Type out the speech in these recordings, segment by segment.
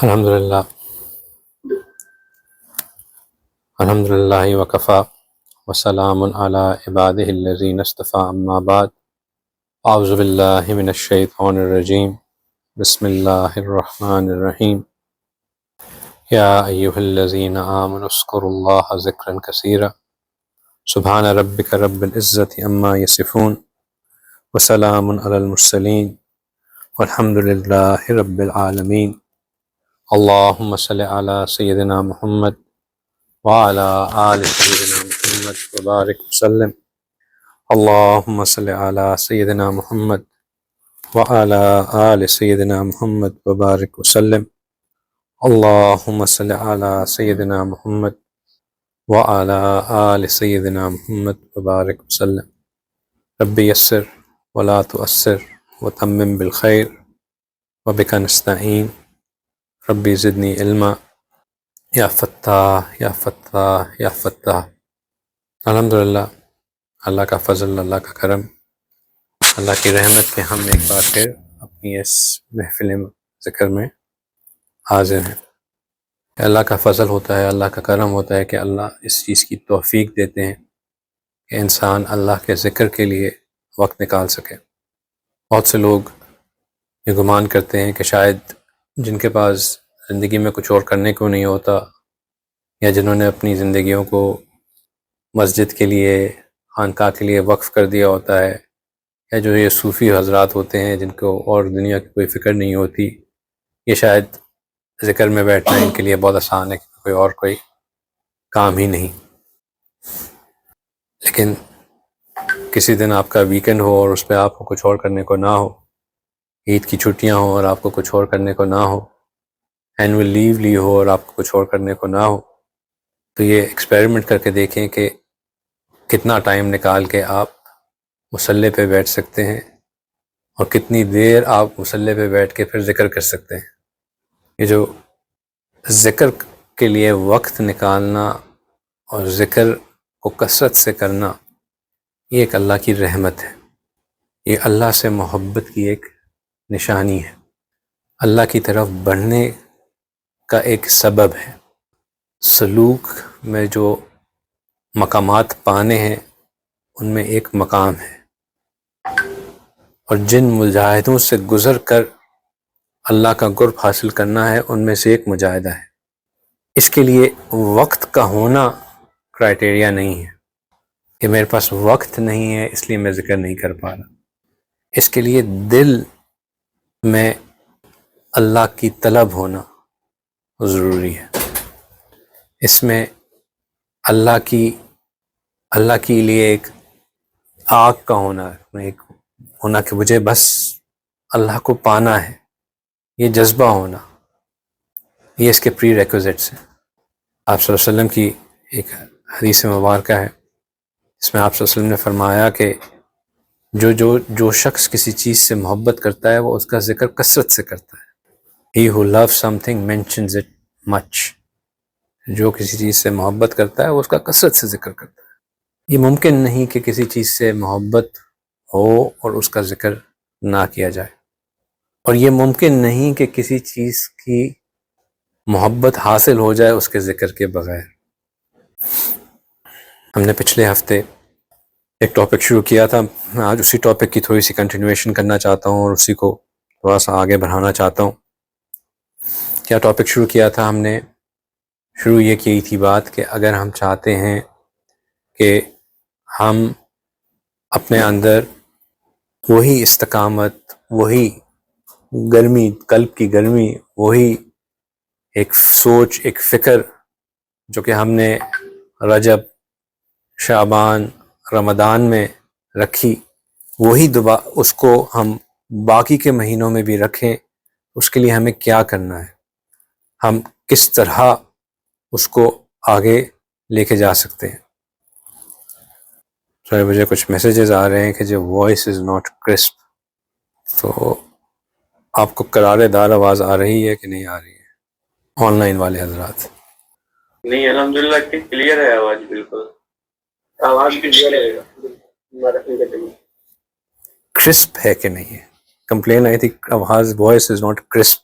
الحمدللہ وکفا وسلام علی عبادہ الذین اصطفیٰ اما بعد اعوذ باللہ من الشیطان الرجیم بسم اللہ الرحمن الرحیم یا ایہا الذین آمنوا اذکروا اللہ ذکرا کثیرا سبحان ربک رب العزت عما یصفون وسلام علی المرسلین والحمدللہ رب العالمین اللہم صل علی سیدنا محمد وعلى آل سيدنا محمد وبارك وسلم اللهم صل على سيدنا محمد وعلى آل سيدنا محمد وبارك وسلم اللهم صل على سيدنا محمد وعلى آل سيدنا محمد وبارك وسلم ربي يسر ولا تؤسر وتمم بالخير وبك نستعين ربي زدني علما یا فتاح یا فتاح یا فتاح۔ الحمدللہ، اللہ کا فضل، اللہ کا کرم، اللہ کی رحمت کہ ہم ایک بار پھر اپنی اس محفل ذکر میں حاضر ہیں۔ اللہ کا فضل ہوتا ہے، اللہ کا کرم ہوتا ہے کہ اللہ اس چیز کی توفیق دیتے ہیں کہ انسان اللہ کے ذکر کے لیے وقت نکال سکے۔ بہت سے لوگ یہ گمان کرتے ہیں کہ شاید جن کے پاس زندگی میں کچھ اور کرنے کو نہیں ہوتا، یا جنہوں نے اپنی زندگیوں کو مسجد کے لیے، خانقاہ کے لیے وقف کر دیا ہوتا ہے، یا جو یہ صوفی حضرات ہوتے ہیں جن کو اور دنیا کی کوئی فکر نہیں ہوتی، یہ شاید ذکر میں بیٹھنا ان کے لیے بہت آسان ہے کہ کوئی کام ہی نہیں۔ لیکن کسی دن آپ کا ویکنڈ ہو اور اس پہ آپ کو کچھ اور کرنے کو نہ ہو، عید کی چھٹیاں ہوں اور آپ کو کچھ اور کرنے کو نہ ہو، اینول لیو لی ہو اور آپ کو کچھ اور کرنے کو نہ ہو، تو یہ ایکسپیریمنٹ کر کے دیکھیں کہ کتنا ٹائم نکال کے آپ مصلی پہ بیٹھ سکتے ہیں اور کتنی دیر آپ مصلی پہ بیٹھ کے پھر ذکر کر سکتے ہیں۔ یہ جو ذکر کے لیے وقت نکالنا اور ذکر کو کثرت سے کرنا، یہ ایک اللہ کی رحمت ہے، یہ اللہ سے محبت کی ایک نشانی ہے، اللہ کی طرف بڑھنے کا ایک سبب ہے۔ سلوک میں جو مقامات پانے ہیں ان میں ایک مقام ہے، اور جن مجاہدوں سے گزر کر اللہ کا قرب حاصل کرنا ہے ان میں سے ایک مجاہدہ ہے۔ اس کے لیے وقت کا ہونا کرائٹیریا نہیں ہے کہ میرے پاس وقت نہیں ہے اس لیے میں ذکر نہیں کر پا رہا۔ اس کے لیے دل میں اللہ کی طلب ہونا ضروری ہے، اس میں اللہ کی لیے ایک آگ کا ہونا، ایک ہونا کہ مجھے بس اللہ کو پانا ہے، یہ جذبہ ہونا، یہ اس کے پری ریکوزٹس ہیں۔ آپ صلی اللہ علیہ وسلم کی ایک حدیث مبارکہ ہے، اس میں آپ صلی اللہ علیہ وسلم نے فرمایا کہ جو شخص کسی چیز سے محبت کرتا ہے وہ اس کا ذکر کثرت سے کرتا ہے۔ He who loves something mentions it much۔ جو کسی چیز سے محبت کرتا ہے وہ اس کا کثرت سے ذکر کرتا ہے۔ یہ ممکن نہیں کہ کسی چیز سے محبت ہو اور اس کا ذکر نہ کیا جائے، اور یہ ممکن نہیں کہ کسی چیز کی محبت حاصل ہو جائے اس کے ذکر کے بغیر۔ ہم نے پچھلے ہفتے ایک ٹاپک شروع کیا تھا، میں آج اسی ٹاپک کی تھوڑی سی کنٹینویشن کرنا چاہتا ہوں اور اسی کو تھوڑا سا آگے بڑھانا چاہتا ہوں۔ کیا ٹاپک شروع کیا تھا ہم نے؟ شروع یہ کی تھی بات کہ اگر ہم چاہتے ہیں کہ ہم اپنے اندر وہی استقامت، وہی گرمی، قلب کی گرمی، وہی ایک سوچ، ایک فکر جو کہ ہم نے رجب، شعبان، رمضان میں رکھی، وہی اس کو ہم باقی کے مہینوں میں بھی رکھیں، اس کے لیے ہمیں کیا کرنا ہے، ہم کس طرح اس کو آگے لے کے جا سکتے ہیں۔ مجھے کچھ میسیجز آ رہے ہیں کہ جو وائس از ناٹ کرسپ، تو آپ کو کرارے دار آواز آ رہی ہے کہ نہیں آ رہی ہے آن لائن والے حضرات؟ نہیں، الحمدللہ کلیئر ہے آواز، بالکل آواز کلیئر ہے۔ کرسپ ہے کہ نہیں ہے؟ کمپلین آئی تھی آواز، voice is not crisp.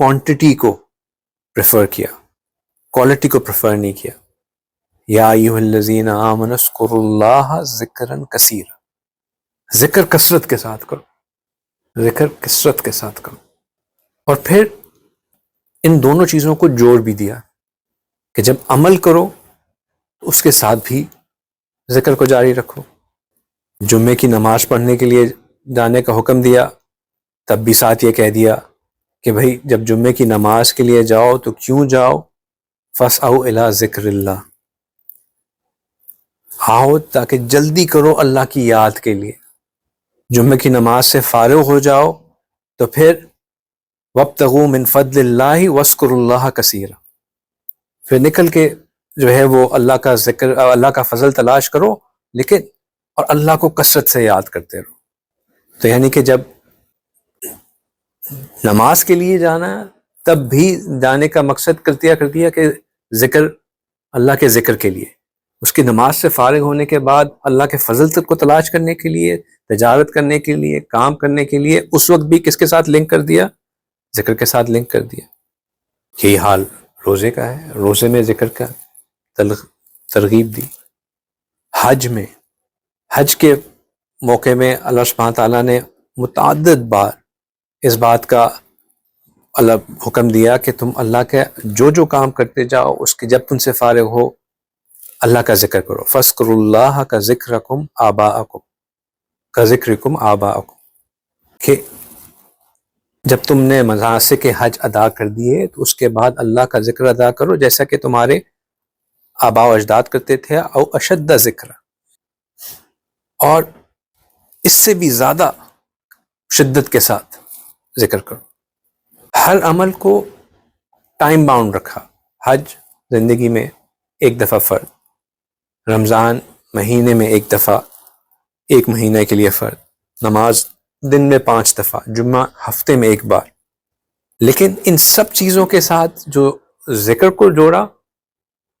Quantity کو پریفر کیا, کوالٹی کو پریفر نہیں کیا. یا ایھا الذین آمنوا اذکروا اللہ ذکرا کثیرا, ذکر کثرت کے ساتھ کرو, ذکر کثرت کے ساتھ کرو. اور پھر ان دونوں چیزوں کو جوڑ بھی دیا کہ جب عمل کرو تو اس کے ساتھ بھی ذکر کو جاری رکھو. جمعے کی نماز پڑھنے کے لیے جانے کا حکم دیا, تب بھی ساتھ یہ کہہ دیا کہ بھئی جب جمعے کی نماز کے لیے جاؤ تو کیوں جاؤ, فَاسْعَوْا إِلَىٰ ذِكْرِ اللَّهِ, آؤ تاکہ جلدی کرو اللہ کی یاد کے لیے. جمعے کی نماز سے فارغ ہو جاؤ تو پھر وَابْتَغُوا مِنْ فَضْلِ اللَّهِ وَاذْكُرُوا اللَّهَ كَثِيرًا, پھر نکل کے جو ہے وہ اللہ کا ذکر, اللہ کا فضل تلاش کرو, لیکن اور اللہ کو کثرت سے یاد کرتے رہو. تو یعنی کہ جب نماز کے لیے جانا تب بھی جانے کا مقصد کر دیا کہ ذکر, اللہ کے ذکر کے لیے. اس کی نماز سے فارغ ہونے کے بعد اللہ کے فضل تک کو تلاش کرنے کے لیے, تجارت کرنے کے لیے, کام کرنے کے لیے, اس وقت بھی کس کے ساتھ لنک کر دیا, ذکر کے ساتھ لنک کر دیا. یہی حال روزے کا ہے, روزے میں ذکر کا ترغیب دی. حج میں, حج کے موقع میں اللہ سبحانہ تعالیٰ نے متعدد بار اس بات کا اللہ حکم دیا کہ تم اللہ کے جو کام کرتے جاؤ اس کے جب تم سے فارغ ہو اللہ کا ذکر کرو. فَاذْكُرُوا اللَّهَ كَذِكْرِكُمْ آبَاءَكُمْ كَذِكْرِكُمْ آبَاءَكُمْ, کہ جب تم نے مناسک حج ادا کر دیے تو اس کے بعد اللہ کا ذکر ادا کرو جیسا کہ تمہارے آباء و اجداد کرتے تھے, او اشد ذکر, اور اس سے بھی زیادہ شدت کے ساتھ ذکر کرو. ہر عمل کو ٹائم باؤنڈ رکھا. حج زندگی میں ایک دفعہ فرض, رمضان مہینے میں ایک دفعہ, ایک مہینے کے لیے فرض, نماز دن میں 5 دفعہ, جمعہ ہفتے میں ایک بار. لیکن ان سب چیزوں کے ساتھ جو ذکر کو جوڑا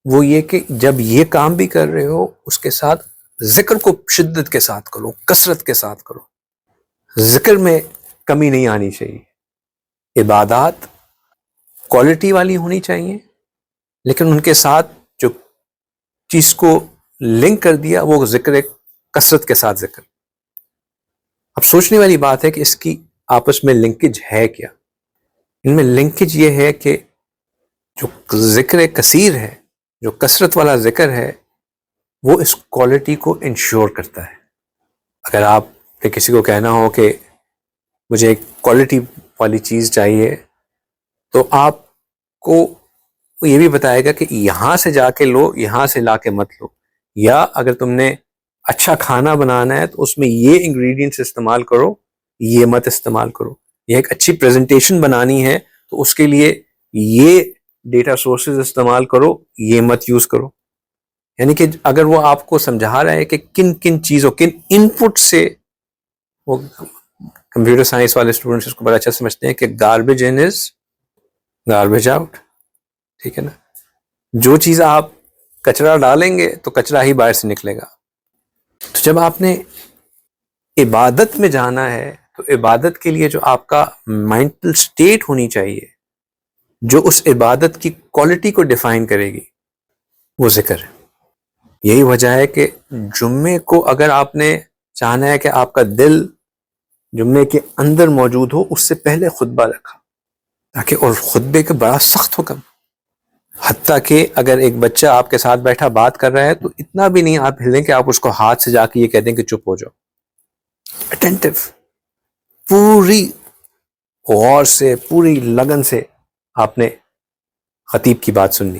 وہ یہ کہ جب یہ کام بھی کر رہے ہو اس کے ساتھ ذکر کو شدت کے ساتھ کرو, کثرت کے ساتھ کرو. ذکر میں کمی نہیں آنی چاہیے. عبادات کوالٹی والی ہونی چاہیے, لیکن ان کے ساتھ جو چیز کو لنک کر دیا وہ ذکر کثرت کے ساتھ ذکر. اب سوچنے والی بات ہے کہ اس کی آپس میں لنکج ہے کیا. ان میں لنکج یہ ہے کہ جو ذکر کثیر ہے, جو کثرت والا ذکر ہے, وہ اس کوالٹی کو انشور کرتا ہے. اگر آپ نے کسی کو کہنا ہو کہ مجھے ایک کوالٹی والی چیز چاہیے تو آپ کو یہ بھی بتائے گا کہ یہاں سے جا کے لو, یہاں سے لا کے مت لو. یا اگر تم نے اچھا کھانا بنانا ہے تو اس میں یہ انگریڈینٹس استعمال کرو, یہ مت استعمال کرو. یہ ایک اچھی پریزنٹیشن بنانی ہے تو اس کے لیے یہ ڈیٹا سورسز استعمال کرو, یہ مت یوز کرو. یعنی کہ اگر وہ آپ کو سمجھا رہا ہے کہ کن کن چیزوں, کن ان پٹ سے, وہ کمپیوٹر سائنس والے اسٹوڈنٹس اس کو بڑا اچھا سمجھتے ہیں کہ گاربیج ان از گاربیج آؤٹ. ٹھیک ہے نا, جو چیز آپ کچرا ڈالیں گے تو کچرا ہی باہر سے نکلے گا. تو جب آپ نے عبادت میں جانا ہے تو عبادت کے لیے جو آپ کا مینٹل سٹیٹ ہونی چاہیے, جو اس عبادت کی کوالٹی کو ڈیفائن کرے گی, وہ ذکر ہے. یہی وجہ ہے کہ جمعے کو اگر آپ نے چاہنا ہے کہ آپ کا دل جمعے کے اندر موجود ہو, اس سے پہلے خطبہ رکھا, تاکہ, اور خطبے کا بڑا سخت حکم, حتیٰ کہ اگر ایک بچہ آپ کے ساتھ بیٹھا بات کر رہا ہے تو اتنا بھی نہیں آپ ہلیں کہ آپ اس کو ہاتھ سے جا کے یہ کہہ دیں کہ چپ ہو جاؤ. اٹینٹو, پوری غور سے, پوری لگن سے آپ نے خطیب کی بات سننی.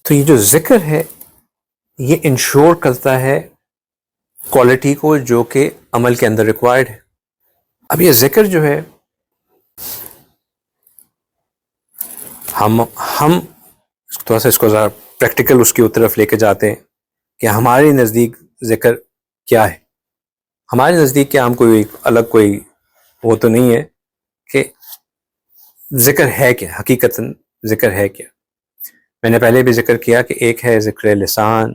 تو یہ جو ذکر ہے یہ انشور کرتا ہے کوالٹی کو جو کہ عمل کے اندر ریکوائرڈ ہے. اب یہ ذکر جو ہے ہم تھوڑا سا اس کو ذرا پریکٹیکل اس کی طرف لے کے جاتے ہیں کہ ہمارے نزدیک ذکر کیا ہے. ہمارے نزدیک کیا, ہم کوئی الگ کوئی وہ تو نہیں ہے کہ ذکر ہے کیا, حقیقتاً ذکر ہے کیا. میں نے پہلے بھی ذکر کیا کہ ایک ہے ذکر لسان,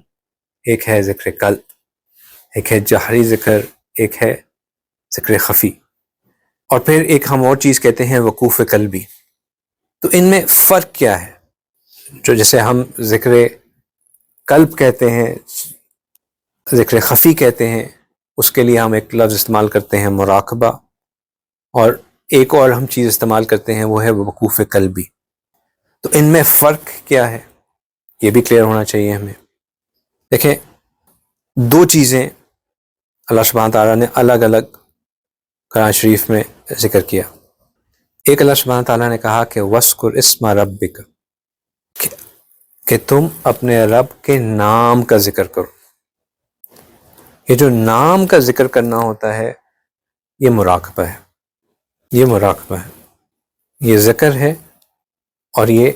ایک ہے ذکر قلب, ایک ہے جہری ذکر, ایک ہے ذکر خفی. اور پھر ایک ہم اور چیز کہتے ہیں وقوف قلبی. تو ان میں فرق کیا ہے؟ جو جیسے ہم ذکر قلب کہتے ہیں، ذکر خفی کہتے ہیں، اس کے لیے ہم ایک لفظ استعمال کرتے ہیں مراقبہ، اور ایک اور ہم چیز استعمال کرتے ہیں وہ ہے وقوف قلبی. تو ان میں فرق کیا ہے یہ بھی کلیئر ہونا چاہیے ہمیں. دیکھیں، دو چیزیں اللہ سبحانہ تعالیٰ نے الگ الگ قرآن شریف میں ذکر کیا. ایک اللہ سبحانہ تعالیٰ نے کہا کہ وَاذْكُرْ اسْمَ رَبِّكَ، کہ تم اپنے رب کے نام کا ذکر کرو. یہ جو نام کا ذکر کرنا ہوتا ہے یہ مراقبہ ہے، یہ مراقبہ ہے، یہ ذکر ہے، اور یہ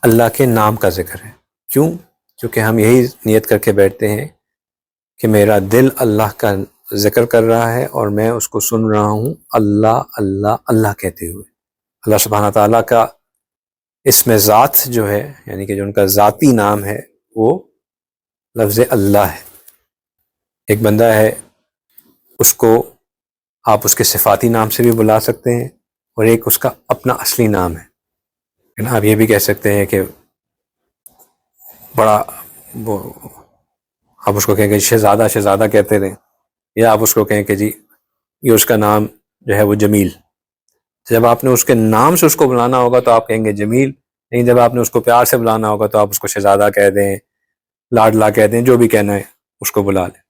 اللہ کے نام کا ذکر ہے. کیوں؟ کیونکہ ہم یہی نیت کر کے بیٹھتے ہیں کہ میرا دل اللہ کا ذکر کر رہا ہے اور میں اس کو سن رہا ہوں اللہ اللہ اللہ کہتے ہوئے. اللہ سبحانہ تعالیٰ کا اسم ذات جو ہے، یعنی کہ جو ان کا ذاتی نام ہے، وہ لفظ اللہ ہے. ایک بندہ ہے، اس کو آپ اس کے صفاتی نام سے بھی بلا سکتے ہیں، اور ایک اس کا اپنا اصلی نام ہے. آپ یہ بھی کہہ سکتے ہیں کہ بڑا وہ، آپ اس کو کہیں کہ شہزادہ شہزادہ کہتے رہیں، یا آپ اس کو کہیں کہ جی یہ اس کا نام جو ہے وہ جمیل. جب آپ نے اس کے نام سے اس کو بلانا ہوگا تو آپ کہیں گے جمیل. نہیں، جب آپ نے اس کو پیار سے بلانا ہوگا تو آپ اس کو شہزادہ کہہ دیں، لاڈلا کہہ دیں، جو بھی کہنا ہے اس کو بلا لیں.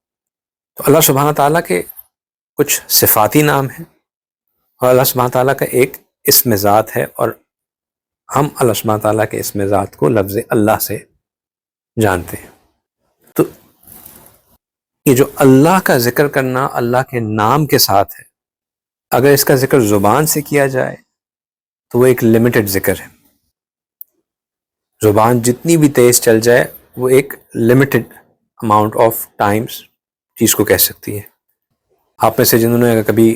تو اللہ سبحانہ تعالیٰ کے کچھ صفاتی نام ہیں، اور اللہ سبحانہ تعالیٰ کا ایک اسم ذات ہے، اور ہم اللہ سبحانہ تعالیٰ کے اسم ذات کو لفظ اللہ سے جانتے ہیں. تو یہ جو اللہ کا ذکر کرنا اللہ کے نام کے ساتھ ہے، اگر اس کا ذکر زبان سے کیا جائے تو وہ ایک لمیٹڈ ذکر ہے. زبان جتنی بھی تیز چل جائے وہ ایک لمیٹڈ اماؤنٹ آف ٹائمز چیز کو کہہ سکتی ہے. آپ میں سے جنہوں نے کبھی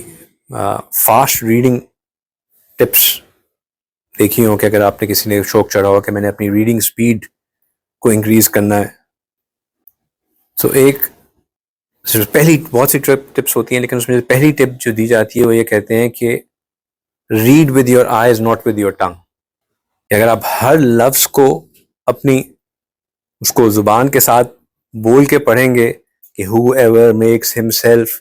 فاسٹ ریڈنگ ٹپس دیکھی ہوں، کہ اگر آپ نے کسی نے شوق چڑھا ہو کہ میں نے اپنی ریڈنگ سپیڈ کو انکریز کرنا ہے، تو ایک پہلی بہت سی ٹپس ہوتی ہیں، لیکن اس میں پہلی ٹپ جو دی جاتی ہے وہ یہ کہتے ہیں کہ read with your eyes not with your tongue. کہ اگر آپ ہر لفظ کو اپنی اس کو زبان کے ساتھ بول کے پڑھیں گے کہ who ever makes himself،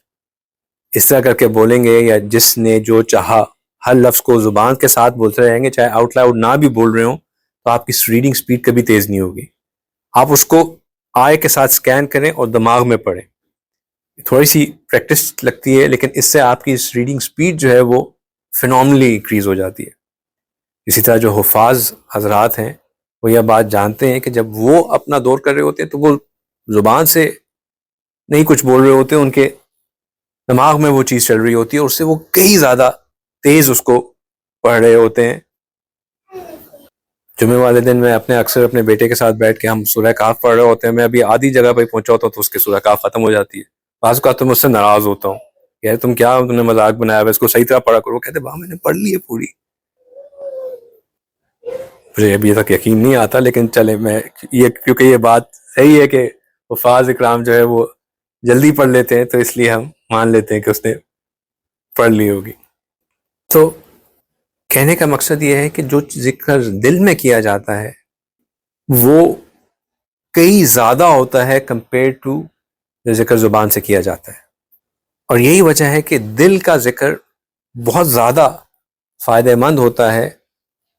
اس طرح کر کے بولیں گے، یا جس نے جو چاہا، ہر لفظ کو زبان کے ساتھ بولتے رہیں گے، چاہے آؤٹ لاؤڈ نہ بھی بول رہے ہوں، تو آپ کی ریڈنگ سپیڈ کبھی تیز نہیں ہوگی. آپ اس کو آئے کے ساتھ سکین کریں اور دماغ میں پڑھیں. تھوڑی سی پریکٹس لگتی ہے، لیکن اس سے آپ کی ریڈنگ سپیڈ جو ہے وہ فینومنلی انکریز ہو جاتی ہے. اسی طرح جو حفاظ حضرات ہیں وہ یہ بات جانتے ہیں کہ جب وہ اپنا دور کر رہے ہوتے ہیں تو وہ زبان سے نہیں کچھ بول رہے ہوتے، ان کے دماغ میں وہ چیز چل رہی ہوتی ہے، اور اس سے وہ کئی زیادہ تیز اس کو پڑھ رہے ہوتے ہیں. جمعے والے دن میں اکثر اپنے بیٹے کے ساتھ بیٹھ کے ہم سورہ کہف پڑھ رہے ہوتے ہیں. میں ابھی آدھی جگہ پہ پہنچا ہوتا ہوں تو اس کے سورہ کہف ختم ہو جاتی ہے. بعض اوقات تو مجھ سے ناراض ہوتا ہوں، یار تم کیا، تم نے مذاق بنایا ہوا، اس کو صحیح طرح پڑھا کرو. کہتے میں نے پڑھ لی ہے پوری. مجھے ابھی تک یقین نہیں آتا، لیکن چلے میں یہ، کیونکہ یہ بات صحیح ہے کہ حفاظ اکرام جو ہے وہ جلدی پڑھ لیتے ہیں، تو اس لیے ہم مان لیتے ہیں کہ اس نے پڑھ لی ہوگی. تو کہنے کا مقصد یہ ہے کہ جو ذکر دل میں کیا جاتا ہے وہ کئی زیادہ ہوتا ہے کمپیئر ٹو جو ذکر زبان سے کیا جاتا ہے. اور یہی وجہ ہے کہ دل کا ذکر بہت زیادہ فائدہ مند ہوتا ہے،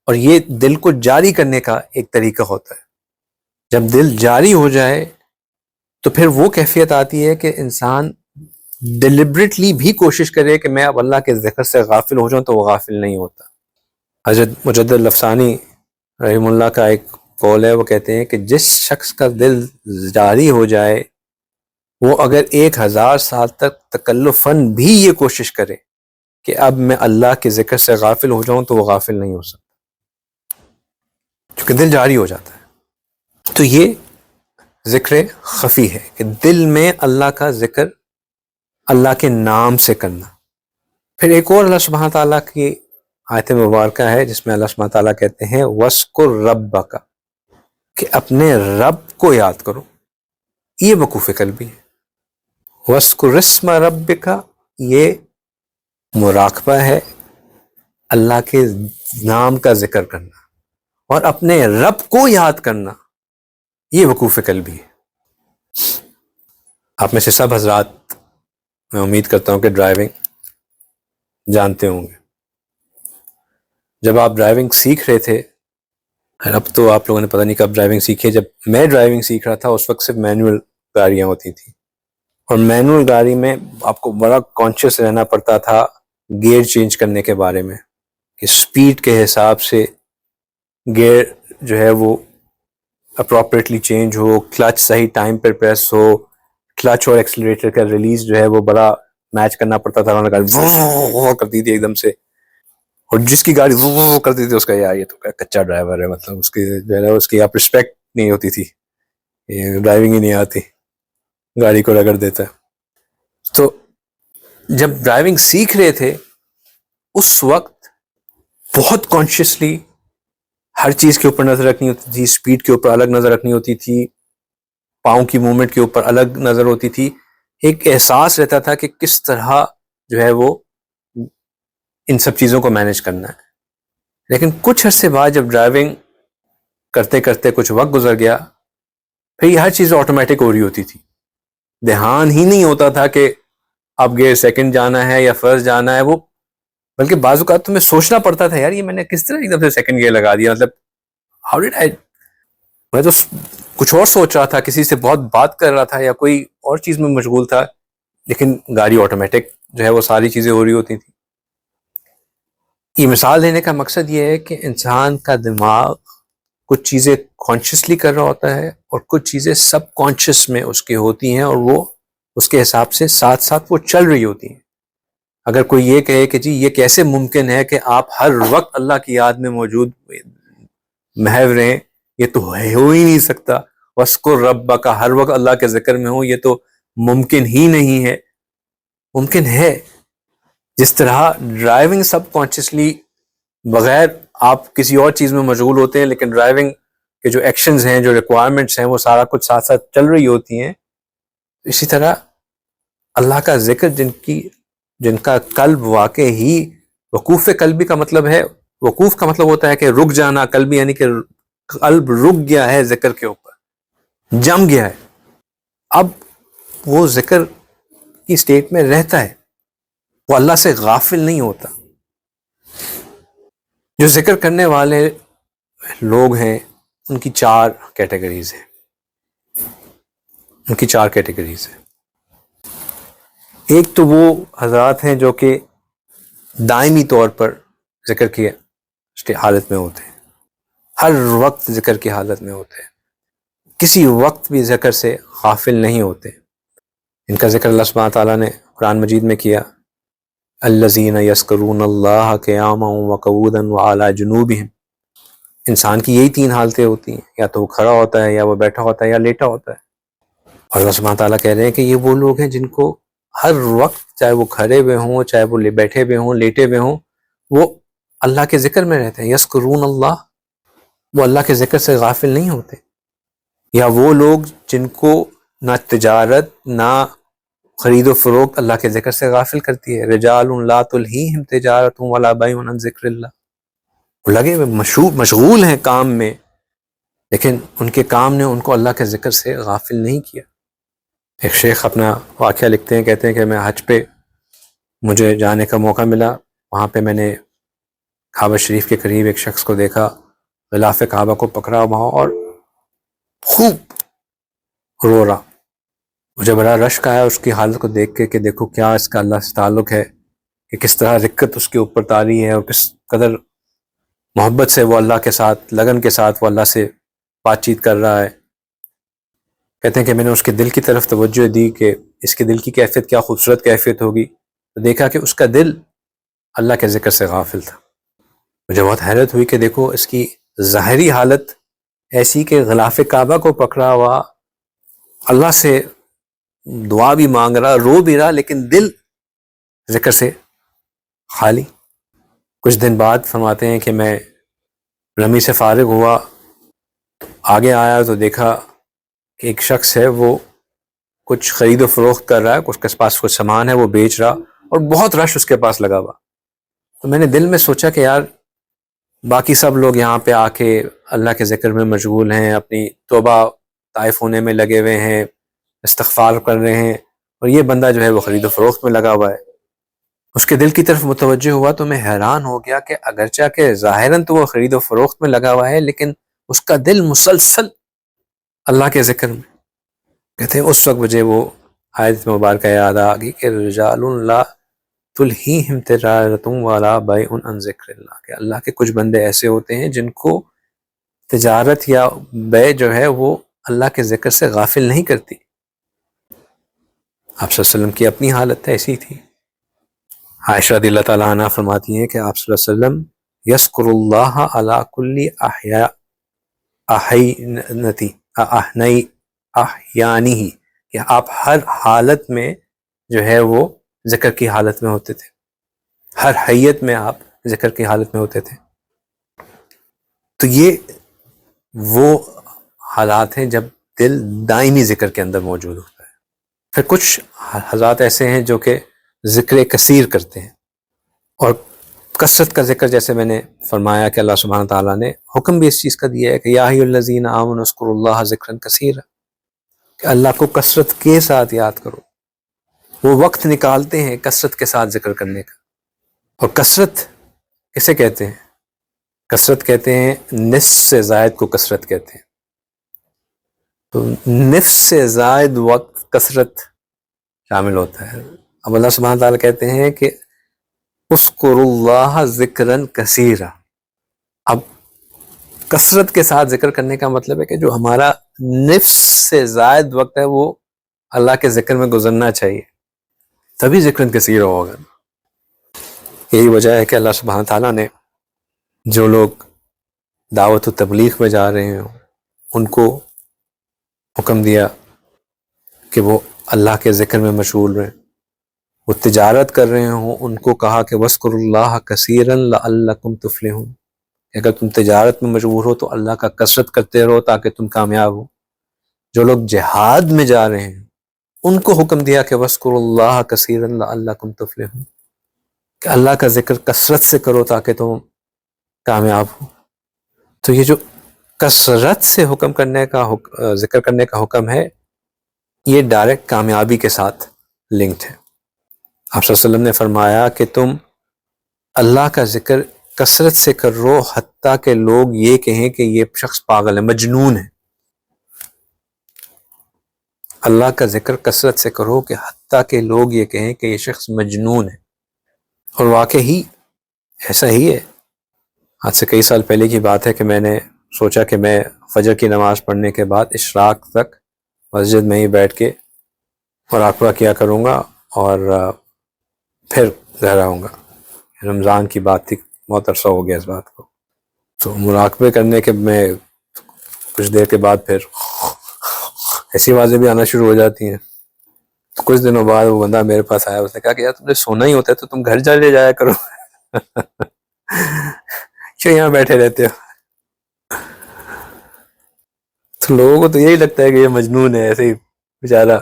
اور یہ دل کو جاری کرنے کا ایک طریقہ ہوتا ہے. جب دل جاری ہو جائے تو پھر وہ کیفیت آتی ہے کہ انسان ڈیلیبریٹلی بھی کوشش کرے کہ میں اب اللہ کے ذکر سے غافل ہو جاؤں، تو وہ غافل نہیں ہوتا. حضرت مجدد الافسانی رحم اللہ کا ایک قول ہے، وہ کہتے ہیں کہ جس شخص کا دل جاری ہو جائے وہ اگر 1000 سال تک تکلفاً بھی یہ کوشش کرے کہ اب میں اللہ کے ذکر سے غافل ہو جاؤں، تو وہ غافل نہیں ہو سکتا، کیونکہ دل جاری ہو جاتا ہے. تو یہ ذکر خفی ہے کہ دل میں اللہ کا ذکر اللہ کے نام سے کرنا. پھر ایک اور اللہ سبحانہ تعالیٰ کی آیت مبارکہ ہے جس میں اللہ سبحانہ تعالیٰ کہتے ہیں وَاذْكُرْ رَبَّكَ، کہ اپنے رب کو یاد کرو. یہ وقوف قلبی ہے. وَاذْكُرْ اسْمَ رَبِّكَ، یہ مراقبہ ہے اللہ کے نام کا ذکر کرنا اور اپنے رب کو یاد کرنا، یہ وقوف قلبی ہے۔ آپ میں سے سب حضرات، میں امید کرتا ہوں کہ ڈرائیونگ جانتے ہوں گے۔ جب آپ ڈرائیونگ سیکھ رہے تھے، اب تو آپ لوگوں نے پتہ نہیں کب ڈرائیونگ سیکھی ہے، جب میں ڈرائیونگ سیکھ رہا تھا اس وقت صرف مینول گاڑیاں ہوتی تھیں، اور مینول گاڑی میں آپ کو بڑا کانشیس رہنا پڑتا تھا گیئر چینج کرنے کے بارے میں، کہ سپیڈ کے حساب سے گیئر جو ہے وہ اپروپریٹلی چینج ہو، کلچ صحیح ٹائم پر پریس ہو، کلچ اور ایکسلریٹر کا ریلیز جو ہے وہ بڑا میچ کرنا پڑتا تھا، گاڑی کرتی تھی ایک دم سے، اور جس کی گاڑی وہ کرتی تھی اس کا یار یہ تو کچا ڈرائیور ہے، مطلب اس کی جو ہے اس کی آپ رسپیکٹ نہیں ہوتی تھی، یہ ڈرائیونگ ہی نہیں آتی، گاڑی کو رگڑ دیتا ہے۔ تو جب ڈرائیونگ سیکھ رہے تھے اس وقت بہت کانشیسلی ہر چیز کے اوپر نظر رکھنی ہوتی تھی، سپیڈ کے اوپر الگ نظر رکھنی ہوتی تھی، پاؤں کی موومنٹ کے اوپر الگ نظر ہوتی تھی، ایک احساس رہتا تھا کہ کس طرح جو ہے وہ ان سب چیزوں کو مینیج کرنا ہے۔ لیکن کچھ عرصے بعد جب ڈرائیونگ کرتے کرتے کچھ وقت گزر گیا، پھر یہ ہر چیز آٹومیٹک ہو رہی ہوتی تھی، دھیان ہی نہیں ہوتا تھا کہ اب گیئر سیکنڈ جانا ہے یا فرسٹ جانا ہے، وہ بلکہ بعض اوقات تو میں سوچنا پڑتا تھا یار یہ میں نے کس طرح ایک دم سے سیکنڈ گیئر لگا دیا، مطلب ہاؤ ڈڈ آئی، میں تو کچھ اور سوچ رہا تھا، کسی سے بہت بات کر رہا تھا یا کوئی اور چیز میں مشغول تھا، لیکن گاڑی آٹومیٹک جو ہے وہ ساری چیزیں ہو رہی ہوتی تھیں۔ یہ مثال دینے کا مقصد یہ ہے کہ انسان کا دماغ کچھ چیزیں کانشیسلی کر رہا ہوتا ہے اور کچھ چیزیں سب کانشیس میں اس کی ہوتی ہیں، اور وہ اس کے حساب سے ساتھ ساتھ وہ چل رہی ہوتی ہیں۔ اگر کوئی یہ کہے کہ جی یہ کیسے ممکن ہے کہ آپ ہر وقت اللہ کی یاد میں موجود محو رہیں، یہ تو ہو ہی نہیں سکتا، وَاذْكُرْ رَبَّكَ ہر وقت اللہ کے ذکر میں ہو، یہ تو ممکن ہی نہیں ہے۔ ممکن ہے، جس طرح ڈرائیونگ سب کانشیسلی بغیر آپ کسی اور چیز میں مشغول ہوتے ہیں، لیکن ڈرائیونگ کے جو ایکشنز ہیں، جو ریکوائرمنٹس ہیں، وہ سارا کچھ ساتھ ساتھ چل رہی ہوتی ہیں۔ اسی طرح اللہ کا ذکر جن کا قلب واقع ہی وقوف قلبی کا مطلب ہے، وقوف کا مطلب ہوتا ہے کہ رک جانا، قلبی یعنی کہ قلب رک گیا ہے ذکر کے اوپر، جم گیا ہے، اب وہ ذکر کی سٹیٹ میں رہتا ہے، وہ اللہ سے غافل نہیں ہوتا۔ جو ذکر کرنے والے لوگ ہیں ان کی چار کیٹیگریز ہیں، ایک تو وہ حضرات ہیں جو کہ دائمی طور پر ذکر کی حالت میں ہوتے ہیں، ہر وقت ذکر کی حالت میں ہوتے ہیں، کسی وقت بھی ذکر سے غافل نہیں ہوتے۔ ان کا ذکر اللہ سبحانہ تعالیٰ نے قرآن مجید میں کیا، الذین یذکرون اللہ قیاما وقعودا وعلی جنوبہم۔ انسان کی یہی تین حالتیں ہوتی ہیں، یا تو وہ کھڑا ہوتا ہے، یا وہ بیٹھا ہوتا ہے، یا لیٹا ہوتا ہے۔ اور اللہ سبحانہ تعالیٰ کہہ رہے ہیں کہ یہ وہ لوگ ہیں جن کو ہر وقت، چاہے وہ کھڑے ہوئے ہوں، چاہے وہ بیٹھے ہوئے ہوں، لیٹے ہوئے ہوں، وہ اللہ کے ذکر میں رہتے ہیں، یذکرون اللہ، وہ اللہ کے ذکر سے غافل نہیں ہوتے۔ یا وہ لوگ جن کو نہ تجارت نہ خرید و فروخت اللہ کے ذکر سے غافل کرتی ہے، رجال لا تلہیہم تجارت ولا بیع عن ذکر اللہ، وہ لگے ہوئے مشغول ہیں کام میں، لیکن ان کے کام نے ان کو اللہ کے ذکر سے غافل نہیں کیا۔ ایک شیخ اپنا واقعہ لکھتے ہیں، کہتے ہیں کہ میں حج پہ مجھے جانے کا موقع ملا، وہاں پہ میں نے کعبہ شریف کے قریب ایک شخص کو دیکھا، غلاف کعبہ کو پکڑا وہاں اور خوب رو رہا۔ مجھے بڑا رشک آیا اس کی حالت کو دیکھ کے کہ دیکھو کیا اس کا اللہ سے تعلق ہے، کہ کس طرح رقت اس کے اوپر طاری ہے، اور کس قدر محبت سے وہ اللہ کے ساتھ، لگن کے ساتھ وہ اللہ سے بات چیت کر رہا ہے۔ کہتے ہیں کہ میں نے اس کے دل کی طرف توجہ دی کہ اس کے دل کی کیفیت کیا خوبصورت کیفیت ہوگی، تو دیکھا کہ اس کا دل اللہ کے ذکر سے غافل تھا۔ مجھے بہت حیرت ہوئی کہ دیکھو اس کی ظاہری حالت ایسی کہ غلاف کعبہ کو پکڑا ہوا، اللہ سے دعا بھی مانگ رہا، رو بھی رہا، لیکن دل ذکر سے خالی۔ کچھ دن بعد فرماتے ہیں کہ میں رمی سے فارغ ہوا، آگے آیا تو دیکھا کہ ایک شخص ہے وہ کچھ خرید و فروخت کر رہا ہے، اس کے پاس کچھ سامان ہے وہ بیچ رہا، اور بہت رش اس کے پاس لگا ہوا. تو میں نے دل میں سوچا کہ یار باقی سب لوگ یہاں پہ آ کے اللہ کے ذکر میں مشغول ہیں، اپنی توبہ طائف ہونے میں لگے ہوئے ہیں، استغفار کر رہے ہیں، اور یہ بندہ جو ہے وہ خرید و فروخت میں لگا ہوا ہے. اس کے دل کی طرف متوجہ ہوا تو میں حیران ہو گیا کہ اگرچہ کہ ظاہراً تو وہ خرید و فروخت میں لگا ہوا ہے، لیکن اس کا دل مسلسل اللہ کے ذکر میں. کہتے ہیں اس وقت مجھے وہ آیت مبارکہ یاد آ گئی کہ رجال لا تلہیہم تجارۃ ولا بیع عن ذکر اللہ، کہ اللہ کے کچھ بندے ایسے ہوتے ہیں جن کو تجارت یا بیع جو ہے وہ اللہ کے ذکر سے غافل نہیں کرتی. آپ صلی اللہ علیہ وسلم کی اپنی حالت ایسی تھی. عائشہ رضی اللہ تعالیٰ عنہ فرماتی ہیں کہ آپ صلی اللہ علیہ وسلم یذکر اللہ علی کل احیانہ، کہ آپ ہر حالت میں جو ہے وہ ذکر کی حالت میں ہوتے تھے، ہر حیت میں آپ ذکر کی حالت میں ہوتے تھے. تو یہ وہ حالات ہیں جب دل دائمی ذکر کے اندر موجود ہوتا ہے. پھر کچھ حضرات ایسے ہیں جو کہ ذکر کثیر کرتے ہیں، اور کثرت کا ذکر جیسے میں نے فرمایا کہ اللہ سبحانہ تعالیٰ نے حکم بھی اس چیز کا دیا ہے کہ یا ایھا الذین آمنوا اذکروا اللہ ذکرا کثیرا، کہ اللہ کو کثرت کے ساتھ یاد کرو. وہ وقت نکالتے ہیں کثرت کے ساتھ ذکر کرنے کا. اور کثرت کسے کہتے ہیں؟ کثرت کہتے ہیں نصف سے زائد کو کثرت کہتے ہیں. تو نصف سے زائد وقت کثرت شامل ہوتا ہے. اب اللہ سبحانہ تعالیٰ کہتے ہیں کہ اذکروا اللہ ذکرا کثیرا. اب کثرت کے ساتھ ذکر کرنے کا مطلب ہے کہ جو ہمارا نصف سے زائد وقت ہے وہ اللہ کے ذکر میں گزرنا چاہیے، تبھی ذکر کثیر ہوگا. یہی وجہ ہے کہ اللہ سبحانہ تعالیٰ نے جو لوگ دعوت و تبلیغ میں جا رہے ہیں ان کو حکم دیا کہ وہ اللہ کے ذکر میں مشغول رہیں. وہ تجارت کر رہے ہوں ان کو کہا کہ وَاذْكُرُوا اللَّهَ كَثِيرًا لَعَلَّكُمْ تُفْلِحُونَ، اگر تم تجارت میں مشغول ہو تو اللہ کا کثرت کرتے رہو تاکہ تم کامیاب ہو. جو لوگ جہاد میں جا رہے ہیں ان کو حکم دیا کہ وَاذْكُرُوا اللَّهَ كَثِيرًا لَعَلَّكُمْ تُفْلِحُونَ، کہ اللہ کا ذکر کثرت سے کرو تاکہ تم کامیاب ہو. تو یہ جو کثرت سے حکم کرنے کا ذکر کرنے کا حکم ہے یہ ڈائریکٹ کامیابی کے ساتھ لنکڈ ہے. آپ صلی اللہ علیہ وسلم نے فرمایا کہ تم اللہ کا ذکر کثرت سے کرو حتیٰ کہ لوگ یہ کہیں کہ یہ شخص پاگل ہے، مجنون ہے. اللہ کا ذکر کثرت سے کرو کہ حتیٰ کہ لوگ یہ کہیں کہ یہ شخص مجنون ہے. اور واقعی ایسا ہی ہے. آج سے کئی سال پہلے کی بات ہے کہ میں نے سوچا کہ میں فجر کی نماز پڑھنے کے بعد اشراق تک مسجد میں ہی بیٹھ کے مراقبہ کیا کروں گا اور پھر گھر آؤں گا. رمضان کی بات تھی، بہت عرصہ ہو گیا اس بات کو. تو مراقبے کرنے کے میں کچھ دیر کے بعد پھر ایسی آوازیں بھی آنا شروع ہو جاتی ہیں. تو کچھ دنوں بعد وہ بندہ میرے پاس آیا، اس نے کہا کہ یار تم نے سونا ہی ہوتا ہے تو تم گھر چلے جایا کرو، کیوں یہاں بیٹھے رہتے ہو؟ تو لوگوں کو تو یہی لگتا ہے کہ یہ مجنون ہے، ایسے ہی بیچارہ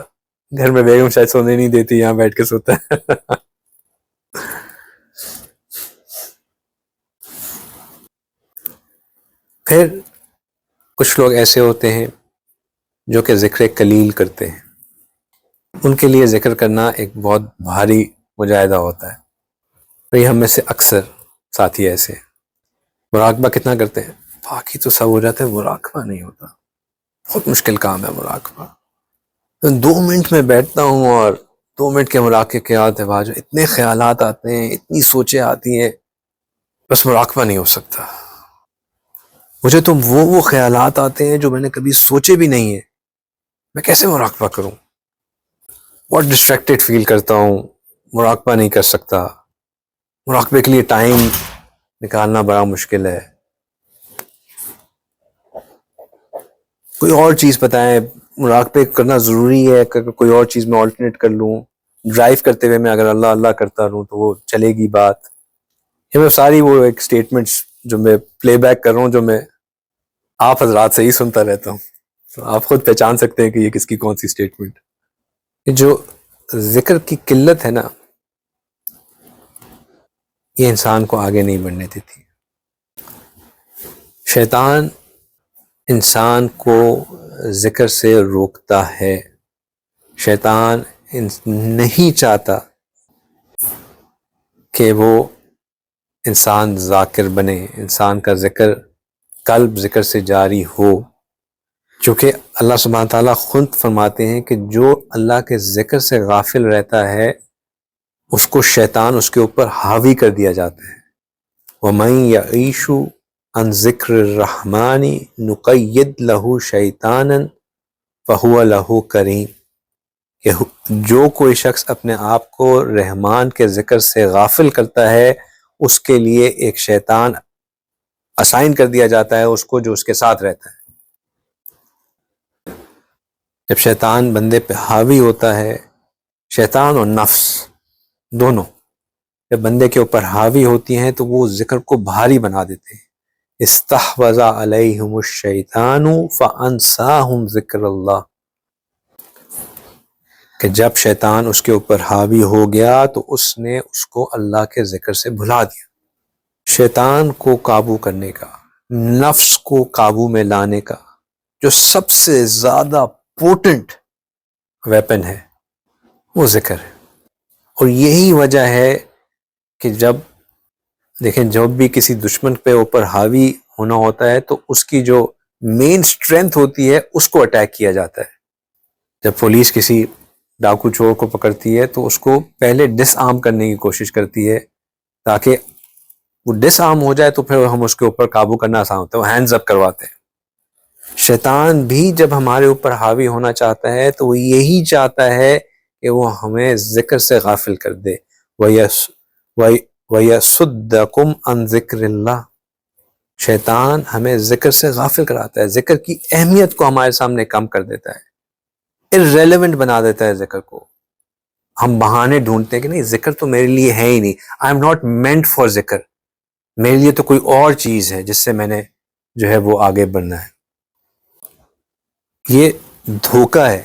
گھر میں بیگم شاید سونے نہیں دیتی، یہاں بیٹھ کے سوتا ہے. پھر کچھ لوگ ایسے ہوتے ہیں جو کہ ذکر قلیل کرتے ہیں. ان کے لیے ذکر کرنا ایک بہت بھاری مجاہدہ ہوتا ہے. تو یہ ہم میں سے اکثر ساتھی ایسے ہیں. مراقبہ کتنا کرتے ہیں، باقی تو سب ہو جاتا ہے، مراقبہ نہیں ہوتا. بہت مشکل کام ہے مراقبہ. 2 منٹ میں بیٹھتا ہوں اور 2 منٹ کے مراقبے کے بعد اتنے خیالات آتے ہیں، اتنی سوچیں آتی ہیں، بس مراقبہ نہیں ہو سکتا. مجھے تو وہ خیالات آتے ہیں جو میں نے کبھی سوچے بھی نہیں ہیں. میں کیسے مراقبہ کروں؟ بہت ڈسٹریکٹڈ فیل کرتا ہوں، مراقبہ نہیں کر سکتا. مراقبے کے لیے ٹائم نکالنا بڑا مشکل ہے. کوئی اور چیز بتائیں، مراقبے کرنا ضروری ہے کہ کوئی اور چیز میں آلٹرنیٹ کر لوں. ڈرائیو کرتے ہوئے میں اگر اللہ اللہ کرتا رہوں تو وہ چلے گی بات. یہ میں ساری وہ ایک سٹیٹمنٹس جو میں پلے بیک کر رہا ہوں جو میں آپ حضرات سے ہی سنتا رہتا ہوں. تو آپ خود پہچان سکتے ہیں کہ یہ کس کی کون سی سٹیٹمنٹ. جو ذکر کی قلت ہے نا، یہ انسان کو آگے نہیں بڑھنے دیتی. شیطان انسان کو ذکر سے روکتا ہے. شیطان نہیں چاہتا کہ وہ انسان ذاکر بنے، انسان کا ذکر قلب ذکر سے جاری ہو. چونکہ اللہ سبحانہ تعالیٰ خود فرماتے ہیں کہ جو اللہ کے ذکر سے غافل رہتا ہے اس کو شیطان اس کے اوپر حاوی کر دیا جاتا ہے. وَمَن يَعِيشُ عَن ذِكْرِ الرَّحْمَنِ نُقَيِّدْ لَهُ شَيْطَانًا فَهُوَ لَهُ قَرِينٌ، کہ جو کوئی شخص اپنے آپ کو رحمان کے ذکر سے غافل کرتا ہے اس کے لیے ایک شیطان اسائن کر دیا جاتا ہے اس کو، جو اس کے ساتھ رہتا ہے. جب شیطان بندے پہ حاوی ہوتا ہے، شیطان اور نفس دونوں جب بندے کے اوپر حاوی ہوتی ہیں تو وہ ذکر کو بھاری بنا دیتے ہیں. استحوذ علیہم الشیطان فانساہم ذکر اللہ، کہ جب شیطان اس کے اوپر حاوی ہو گیا تو اس نے اس کو اللہ کے ذکر سے بھلا دیا. شیطان کو قابو کرنے کا، نفس کو قابو میں لانے کا جو سب سے زیادہ پوٹنٹ ویپن ہے وہ ذکر ہے. اور یہی وجہ ہے کہ جب دیکھیں جب بھی کسی دشمن پہ اوپر حاوی ہونا ہوتا ہے تو اس کی جو مین سٹرینتھ ہوتی ہے اس کو اٹیک کیا جاتا ہے. جب پولیس کسی ڈاکو چور کو پکڑتی ہے تو اس کو پہلے ڈس آرم کرنے کی کوشش کرتی ہے تاکہ وہ ڈس آرم ہو جائے تو پھر ہم اس کے اوپر قابو کرنا آسان ہوتا ہے، وہ ہینڈز اپ کرواتے ہیں. شیطان بھی جب ہمارے اوپر حاوی ہونا چاہتا ہے تو وہ یہی چاہتا ہے کہ وہ ہمیں ذکر سے غافل کر دے. وَيَصُدَّكُمْ عَنْ ذِكْرِ اللَّهِ، شیطان ہمیں ذکر سے غافل کراتا ہے، ذکر کی اہمیت کو ہمارے سامنے کم کر دیتا ہے، irrelevant بنا دیتا ہے ذکر کو. ہم بہانے ڈھونڈتے ہیں کہ نہیں ذکر تو میرے لیے ہے ہی نہیں، I am not meant for ذکر، میرے لیے تو کوئی اور چیز ہے جس سے میں نے جو ہے وہ آگے بڑھنا ہے. یہ دھوکہ ہے.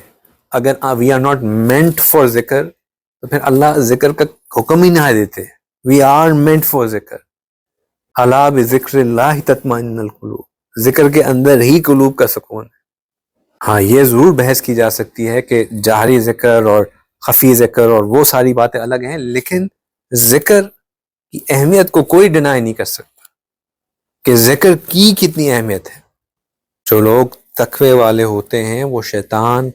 اگر we are not meant for ذکر تو پھر اللہ ذکر کا حکم ہی نہ دیتے. we are meant for ذکر. الا بذکر اللہ تطمئن القلوب، ذکر کے اندر ہی قلوب کا سکون ہے. ہاں یہ ضرور بحث کی جا سکتی ہے کہ جہری ذکر اور خفی ذکر اور وہ ساری باتیں الگ ہیں، لیکن ذکر کی اہمیت کو کوئی ڈینائی نہیں کر سکتا کہ ذکر کی کتنی اہمیت ہے. جو لوگ تقوی والے ہوتے ہیں وہ شیطان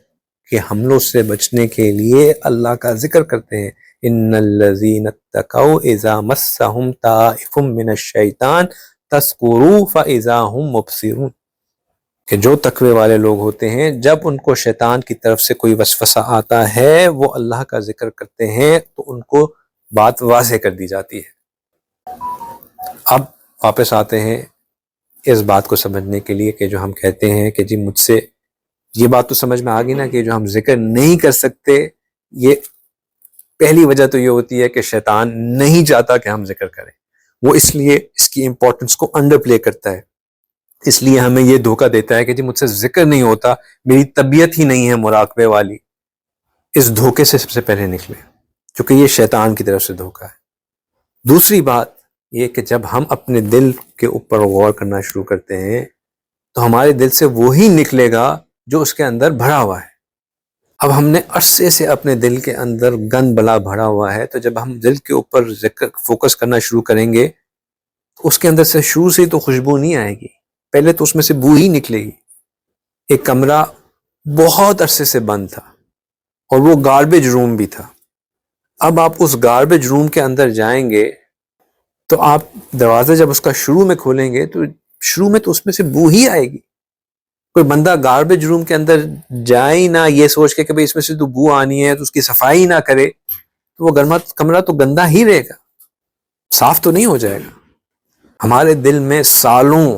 کے حملوں سے بچنے کے لیے اللہ کا ذکر کرتے ہیں. ان الذین اتقوا اذا مسهم طائف من الشیطان تذکروا فاذا هم مبصرون، کہ جو تقوی والے لوگ ہوتے ہیں جب ان کو شیطان کی طرف سے کوئی وسوسہ آتا ہے وہ اللہ کا ذکر کرتے ہیں تو ان کو بات واضح کر دی جاتی ہے. اب واپس آتے ہیں اس بات کو سمجھنے کے لیے کہ جو ہم کہتے ہیں کہ جی مجھ سے یہ بات تو سمجھ میں آ گئی نا کہ جو ہم ذکر نہیں کر سکتے، یہ پہلی وجہ تو یہ ہوتی ہے کہ شیطان نہیں چاہتا کہ ہم ذکر کریں. وہ اس لیے اس کی امپورٹنس کو انڈر پلے کرتا ہے، اس لیے ہمیں یہ دھوکہ دیتا ہے کہ جی مجھ سے ذکر نہیں ہوتا، میری طبیعت ہی نہیں ہے مراقبے والی. اس دھوکے سے سب سے پہلے نکلے، کیونکہ یہ شیطان کی طرف سے دھوکہ ہے. دوسری بات یہ کہ جب ہم اپنے دل کے اوپر غور کرنا شروع کرتے ہیں تو ہمارے دل سے وہی نکلے گا جو اس کے اندر بھرا ہوا ہے. اب ہم نے عرصے سے اپنے دل کے اندر گند بلا بھرا ہوا ہے، تو جب ہم دل کے اوپر ذکر فوکس کرنا شروع کریں گے تو اس کے اندر سے شروع سے تو خوشبو نہیں آئے گی، پہلے تو اس میں سے بو ہی نکلے گی. ایک کمرہ بہت عرصے سے بند تھا اور وہ گاربیج روم بھی تھا. اب آپ اس گاربیج روم کے اندر جائیں گے تو آپ دروازہ جب اس کا شروع میں کھولیں گے تو شروع میں تو اس میں سے بو ہی آئے گی. کوئی بندہ گاربیج روم کے اندر جائے ہی نہ یہ سوچ کے کہ بھئی اس میں سے تو بو آنی ہے تو اس کی صفائی نہ کرے تو وہ کمرہ تو گندا ہی رہے گا، صاف تو نہیں ہو جائے گا. ہمارے دل میں سالوں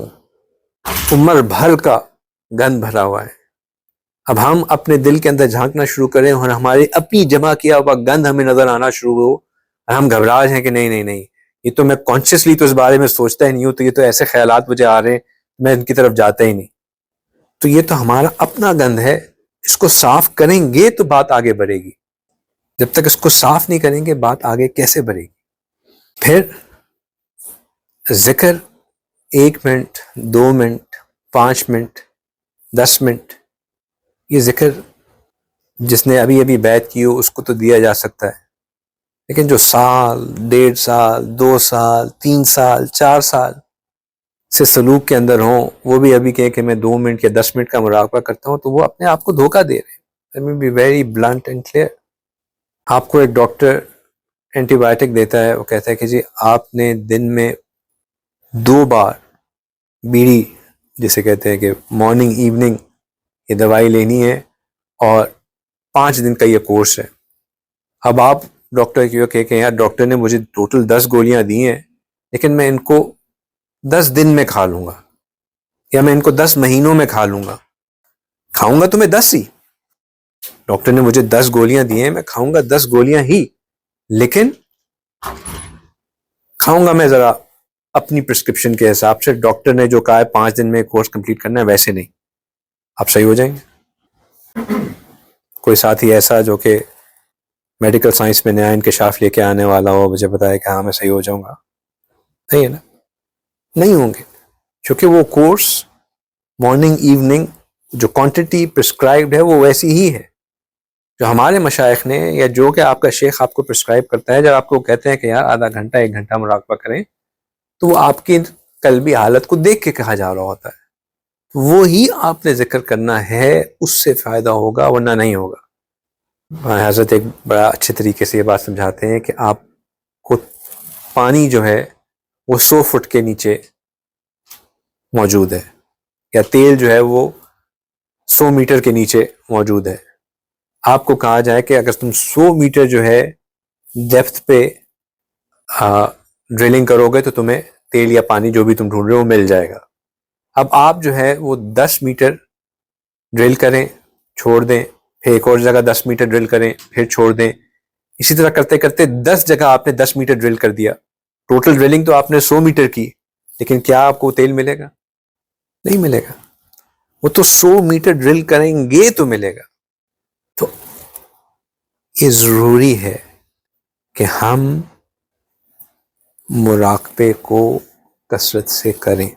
عمر بھر کا گند بھرا ہوا ہے. اب ہم اپنے دل کے اندر جھانکنا شروع کریں اور ہماری اپنی جمع کیا ہوا گند ہمیں نظر آنا شروع ہو اور ہم گھبرا جائیں کہ نہیں یہ تو میں کانشیسلی تو اس بارے میں سوچتا ہی نہیں ہوں، تو یہ تو ایسے خیالات مجھے آ رہے ہیں میں ان کی طرف جاتا ہی نہیں. تو یہ تو ہمارا اپنا گند ہے، اس کو صاف کریں گے تو بات آگے بڑھے گی. جب تک اس کو صاف نہیں کریں گے بات آگے کیسے بڑھے گی؟ پھر ذکر 1 منٹ 2 منٹ 5 منٹ 10 منٹ، یہ ذکر جس نے ابھی ابھی بیعت کی ہو اس کو تو دیا جا سکتا ہے، لیکن جو سال 1.5 سال 2 سال 3 سال 4 سال سے سلوک کے اندر ہوں، وہ بھی ابھی کہیں کہ میں 2 منٹ یا 10 منٹ کا مراقبہ کرتا ہوں، تو وہ اپنے آپ کو دھوکہ دے رہے ہیں۔ Let me be very blunt and clear۔ آپ کو ایک ڈاکٹر اینٹی بائیوٹک دیتا ہے، وہ کہتا ہے کہ جی آپ نے دن میں 2 بار بیڑی، جسے کہتے ہیں کہ مارننگ ایوننگ، یہ دوائی لینی ہے، اور 5 دن کا یہ کورس ہے۔ اب آپ ڈاکٹر کیوں کہ یار ڈاکٹر نے مجھے ٹوٹل 10 گولیاں دی ہیں، لیکن میں ان کو 10 دن میں کھا لوں گا، یا میں ان کو 10 مہینوں میں کھا لوں گا۔ کھاؤں گا تو میں 10 ہی، ڈاکٹر نے مجھے 10 گولیاں دی ہیں، میں کھاؤں گا 10 گولیاں ہی، لیکن کھاؤں گا میں ذرا اپنی پرسکرپشن کے حساب سے، ڈاکٹر نے جو کہا ہے 5 دن میں کورس کمپلیٹ کرنا ہے ویسے نہیں۔ آپ صحیح ہو جائیں گے۔ کوئی ساتھی ایسا جو کہ میڈیکل سائنس میں نیا انکشاف لے کے آنے والا ہو، مجھے بتایا کہ ہاں میں صحیح ہو جاؤں گا، نہیں ہے نا، نہیں ہوں گے، کیونکہ وہ کورس مارننگ ایوننگ جو کوانٹٹی پرسکرائبڈ ہے وہ ویسی ہی ہے جو ہمارے مشائخ نے، یا جو کہ آپ کا شیخ آپ کو پرسکرائب کرتا ہے۔ جب آپ کو کہتے ہیں کہ یار آدھا گھنٹہ 1 گھنٹہ مراقبہ کریں، تو وہ آپ کی قلبی حالت کو دیکھ کے کہا جا رہا ہوتا ہے، وہی آپ نے ذکر کرنا ہے، اس سے فائدہ ہوگا ورنہ نہیں ہوگا۔ حضرت ایک بڑا اچھے طریقے سے یہ بات سمجھاتے ہیں کہ آپ کو پانی جو ہے وہ 100 فٹ کے نیچے موجود ہے، یا تیل جو ہے وہ 100 میٹر کے نیچے موجود ہے۔ آپ کو کہا جائے کہ اگر تم 100 میٹر جو ہے ڈیپتھ پہ ڈرلنگ کرو گے تو تمہیں تیل یا پانی جو بھی تم ڈھونڈ رہے ہو مل جائے گا۔ اب آپ جو ہے وہ 10 میٹر ڈرل کریں، چھوڑ دیں، پھر ایک اور جگہ 10 میٹر ڈرل کریں، پھر چھوڑ دیں، اسی طرح کرتے کرتے 10 جگہ آپ نے 10 میٹر ڈرل کر دیا۔ ٹوٹل ڈرلنگ تو آپ نے 100 میٹر کی، لیکن کیا آپ کو تیل ملے گا؟ نہیں ملے گا۔ وہ تو 100 میٹر ڈرل کریں گے تو ملے گا۔ تو یہ ضروری ہے کہ ہم مراقبے کو کثرت سے کریں،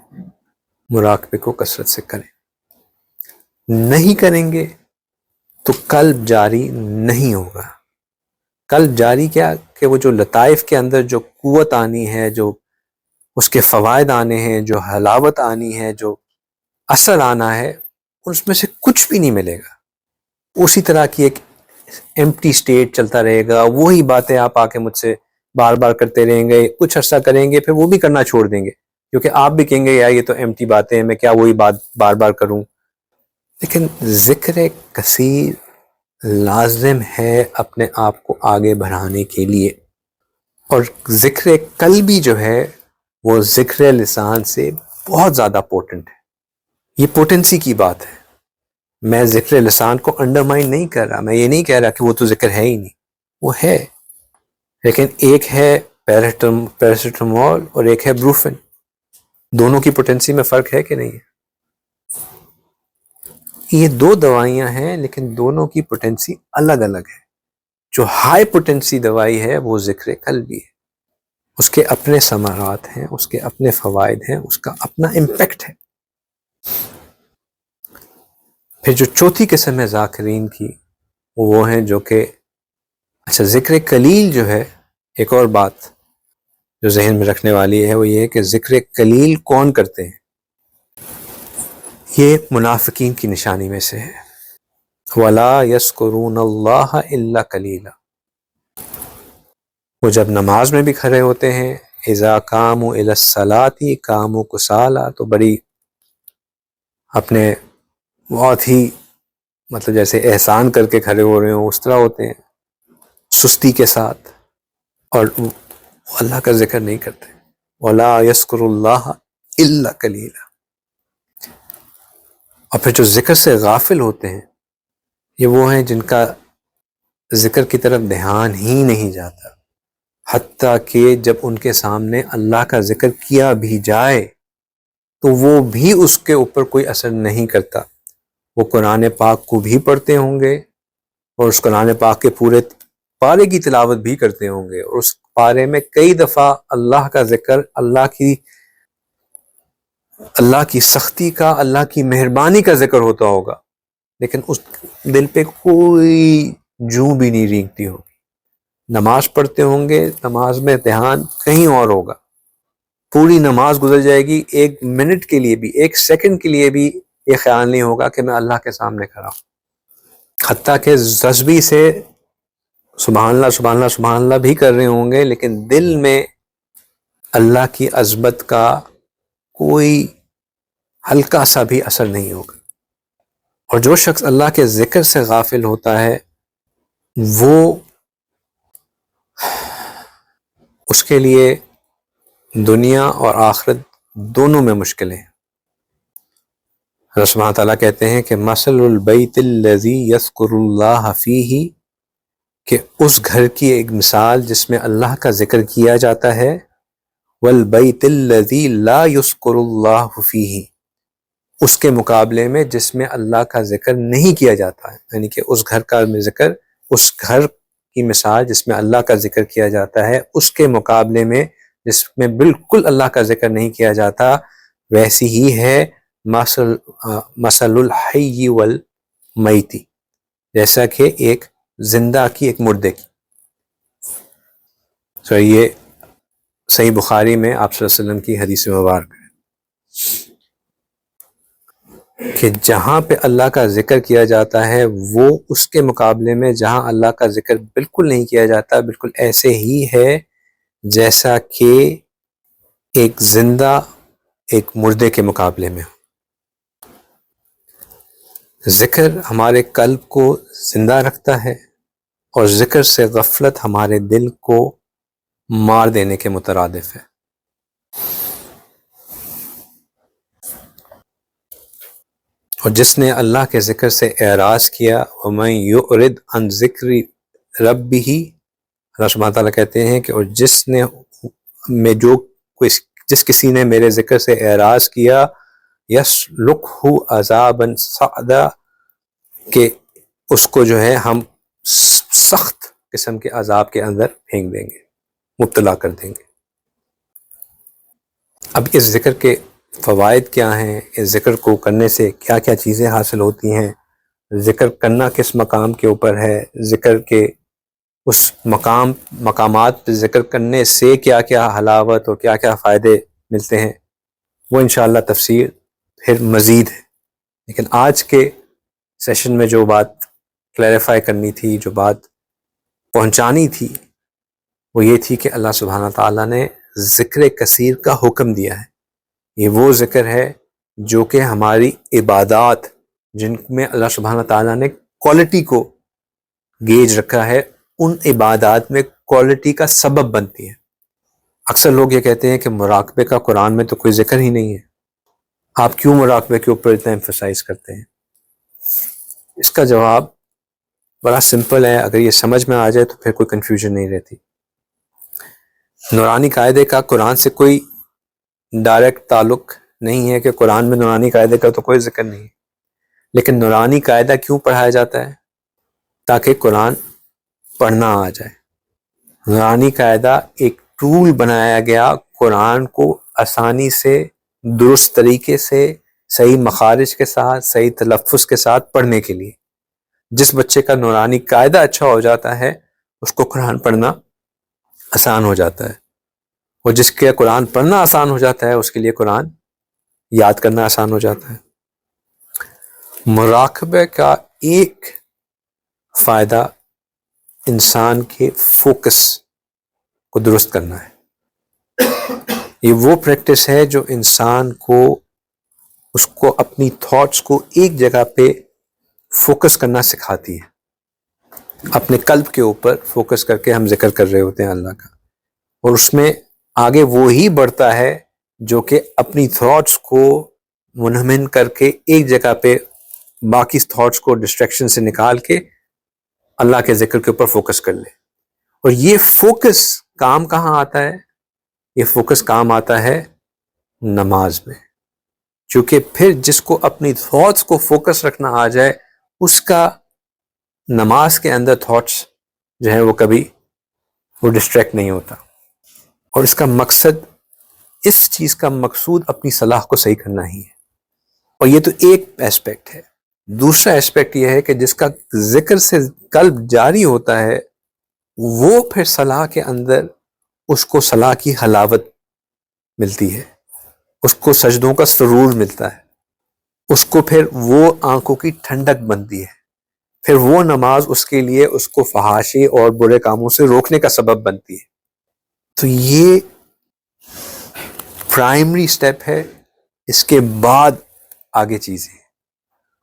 مراقبے کو کثرت سے کریں۔ نہیں کریں گے تو قلب جاری نہیں ہوگا۔ قلب جاری کیا کہ وہ جو لطائف کے اندر جو قوت آنی ہے، جو اس کے فوائد آنے ہیں، جو حلاوت آنی ہے، جو اثر آنا ہے، اس میں سے کچھ بھی نہیں ملے گا۔ اسی طرح کی ایک ایمپٹی سٹیٹ چلتا رہے گا، وہی باتیں آپ آ کے مجھ سے بار بار کرتے رہیں گے، کچھ عرصہ کریں گے، پھر وہ بھی کرنا چھوڑ دیں گے، کیونکہ آپ بھی کہیں گے یار یہ تو ایمپٹی باتیں ہیں، میں کیا وہی بات بار بار کروں۔ لیکن ذکر کثیر لازم ہے اپنے آپ کو آگے بڑھانے کے لیے، اور ذکر قلبی جو ہے وہ ذکر لسان سے بہت زیادہ پوٹنٹ ہے۔ یہ پوٹنسی کی بات ہے۔ میں ذکر لسان کو انڈرمائن نہیں کر رہا، میں یہ نہیں کہہ رہا کہ وہ تو ذکر ہے ہی نہیں، وہ ہے، لیکن ایک ہے پیراسیٹامول اور ایک ہے بروفن، دونوں کی پوٹنسی میں فرق ہے کہ نہیں ہے؟ یہ 2 دوائیاں ہیں، لیکن دونوں کی پوٹنسی الگ الگ ہے۔ جو ہائی پوٹنسی دوائی ہے وہ ذکر قلبی ہے، اس کے اپنے ثمرات ہیں، اس کے اپنے فوائد ہیں، اس کا اپنا امپیکٹ ہے۔ پھر جو چوتھی قسم ہے ذاکرین کی، وہ ہیں جو کہ اچھا ذکر قلیل جو ہے، ایک اور بات جو ذہن میں رکھنے والی ہے وہ یہ ہے کہ ذکر قلیل کون کرتے ہیں؟ یہ منافقین کی نشانی میں سے ہے۔ وَلَا يَذْكُرُونَ اللَّهَ إِلَّا قَلِيلًا، وہ جب نماز میں بھی کھڑے ہوتے ہیں، اِذَا قَامُوا إِلَى الصَّلَاةِ قَامُوا كُسَالَىٰ، تو بڑی اپنے بہت ہی مطلب جیسے احسان کر کے کھڑے ہو رہے ہوں اس طرح ہوتے ہیں، سستی کے ساتھ، اور وہ اللہ کا ذکر نہیں کرتے۔ وَلَا يَذْكُرُ اللَّهَ إِلَّا قَلِيلًا۔ اور پھر جو ذکر سے غافل ہوتے ہیں، یہ وہ ہیں جن کا ذکر کی طرف دھیان ہی نہیں جاتا، حتیٰ کہ جب ان کے سامنے اللہ کا ذکر کیا بھی جائے تو وہ بھی اس کے اوپر کوئی اثر نہیں کرتا۔ وہ قرآن پاک کو بھی پڑھتے ہوں گے، اور اس قرآن پاک کے پورے پارے کی تلاوت بھی کرتے ہوں گے، اور اس پارے میں کئی دفعہ اللہ کا ذکر، اللہ کی اللہ کی سختی کا، اللہ کی مہربانی کا ذکر ہوتا ہوگا، لیکن اس دل پہ کوئی جوں بھی نہیں رینگتی ہوگی۔ نماز پڑھتے ہوں گے، نماز میں دھیان کہیں اور ہوگا، پوری نماز گزر جائے گی، 1 منٹ کے لیے بھی، 1 سیکنڈ کے لیے بھی یہ خیال نہیں ہوگا کہ میں اللہ کے سامنے کھڑا ہوں، حتیٰ کہ تسبیح سے سبحان اللہ سبحان اللہ سبحان اللہ بھی کر رہے ہوں گے، لیکن دل میں اللہ کی عظمت کا کوئی ہلکا سا بھی اثر نہیں ہوگا۔ اور جو شخص اللہ کے ذکر سے غافل ہوتا ہے، وہ اس کے لیے دنیا اور آخرت دونوں میں مشکلیں ہیں۔ اللہ سبحانہ تعالیٰ کہتے ہیں کہ مثل البیت الذی یذکر اللہ فیہ، کہ اس گھر کی ایک مثال جس میں اللہ کا ذکر کیا جاتا ہے، والبیت الذی لا یذکر اللہ فیہ، اس کے مقابلے میں جس میں اللہ کا ذکر نہیں کیا جاتا ہے، یعنی کہ اس گھر کا ذکر، اس گھر کی مثال جس میں اللہ کا ذکر کیا جاتا ہے، اس کے مقابلے میں جس میں بالکل اللہ کا ذکر نہیں کیا جاتا، ویسی ہی ہے مثل الحی والمیتی، جیسا کہ ایک زندہ کی ایک مردے کی۔ تو یہ صحیح بخاری میں آپ صلی اللہ علیہ وسلم کی حدیث مبارک ہے کہ جہاں پہ اللہ کا ذکر کیا جاتا ہے، وہ اس کے مقابلے میں جہاں اللہ کا ذکر بالکل نہیں کیا جاتا، بالکل ایسے ہی ہے جیسا کہ ایک زندہ ایک مردے کے مقابلے میں۔ ذکر ہمارے قلب کو زندہ رکھتا ہے، اور ذکر سے غفلت ہمارے دل کو مار دینے کے مترادف ہے۔ اور جس نے اللہ کے ذکر سے اعراض کیا، وَمَن يُعْرِضْ عَن ذِكْرِ رَبِّهِ، اللہ سبحانہ تعالیٰ کہتے ہیں کہ اور جس کسی نے میرے ذکر سے اعراض کیا، يَسْلُكْهُ عَذَابًا صَعَدًا، کہ اس کو جو ہے ہم سخت قسم کے عذاب کے اندر پھینک دیں گے، مبتلا کر دیں گے۔ اب اس ذکر کے فوائد کیا ہیں، اس ذکر کو کرنے سے کیا کیا چیزیں حاصل ہوتی ہیں، ذکر کرنا کس مقام کے اوپر ہے، ذکر کے اس مقامات پہ ذکر کرنے سے کیا کیا حلاوت اور کیا کیا فائدے ملتے ہیں، وہ انشاءاللہ تفصیل پھر مزید ہے۔ لیکن آج کے سیشن میں جو بات کلیریفائی کرنی تھی، جو بات پہنچانی تھی، وہ یہ تھی کہ اللہ سبحانہ تعالیٰ نے ذکر کثیر کا حکم دیا ہے۔ یہ وہ ذکر ہے جو کہ ہماری عبادات، جن میں اللہ سبحانہ تعالیٰ نے کوالٹی کو گیج رکھا ہے، ان عبادات میں کوالٹی کا سبب بنتی ہے۔ اکثر لوگ یہ کہتے ہیں کہ مراقبے کا قرآن میں تو کوئی ذکر ہی نہیں ہے، آپ کیوں مراقبے کے اوپر اتنا ایمفسائز کرتے ہیں؟ اس کا جواب بڑا سمپل ہے، اگر یہ سمجھ میں آ جائے تو پھر کوئی کنفیوژن نہیں رہتی۔ نورانی قاعدے کا قرآن سے کوئی ڈائریکٹ تعلق نہیں ہے کہ قرآن میں نورانی قاعدے کا تو کوئی ذکر نہیں ہے، لیکن نورانی قاعدہ کیوں پڑھایا جاتا ہے؟ تاکہ قرآن پڑھنا آ جائے۔ نورانی قاعدہ ایک ٹول بنایا گیا قرآن کو آسانی سے، درست طریقے سے، صحیح مخارج کے ساتھ، صحیح تلفظ کے ساتھ پڑھنے کے لیے۔ جس بچے کا نورانی قاعدہ اچھا ہو جاتا ہے، اس کو قرآن پڑھنا آسان ہو جاتا ہے، اور جس کے قرآن پڑھنا آسان ہو جاتا ہے، اس کے لیے قرآن یاد کرنا آسان ہو جاتا ہے۔ مراقبے کا ایک فائدہ انسان کے فوکس کو درست کرنا ہے۔ یہ وہ پریکٹس ہے جو انسان کو، اس کو اپنی تھاٹس کو ایک جگہ پہ فوکس کرنا سکھاتی ہے۔ اپنے قلب کے اوپر فوکس کر کے ہم ذکر کر رہے ہوتے ہیں اللہ کا، اور اس میں آگے وہی بڑھتا ہے جو کہ اپنی تھاٹس کو منہمن کر کے ایک جگہ پہ باقی تھاٹس کو ڈسٹریکشن سے نکال کے اللہ کے ذکر کے اوپر فوکس کر لے۔ اور یہ فوکس کام کہاں آتا ہے؟ یہ فوکس کام آتا ہے نماز میں، کیونکہ پھر جس کو اپنی تھاٹس کو فوکس رکھنا آ جائے، اس کا نماز کے اندر تھاٹس جو ہے وہ کبھی وہ ڈسٹریکٹ نہیں ہوتا۔ اور اس کا مقصد اس چیز کا مقصود اپنی صلاح کو صحیح کرنا ہی ہے. اور یہ تو ایک اسپیکٹ ہے. دوسرا اسپیکٹ یہ ہے کہ جس کا ذکر سے قلب جاری ہوتا ہے وہ پھر صلاح کے اندر اس کو صلاح کی حلاوت ملتی ہے، اس کو سجدوں کا سرور ملتا ہے، اس کو پھر وہ آنکھوں کی ٹھنڈک بنتی ہے، پھر وہ نماز اس کے لیے اس کو فحاشی اور برے کاموں سے روکنے کا سبب بنتی ہے. تو یہ پرائمری سٹیپ ہے. اس کے بعد آگے چیزیں.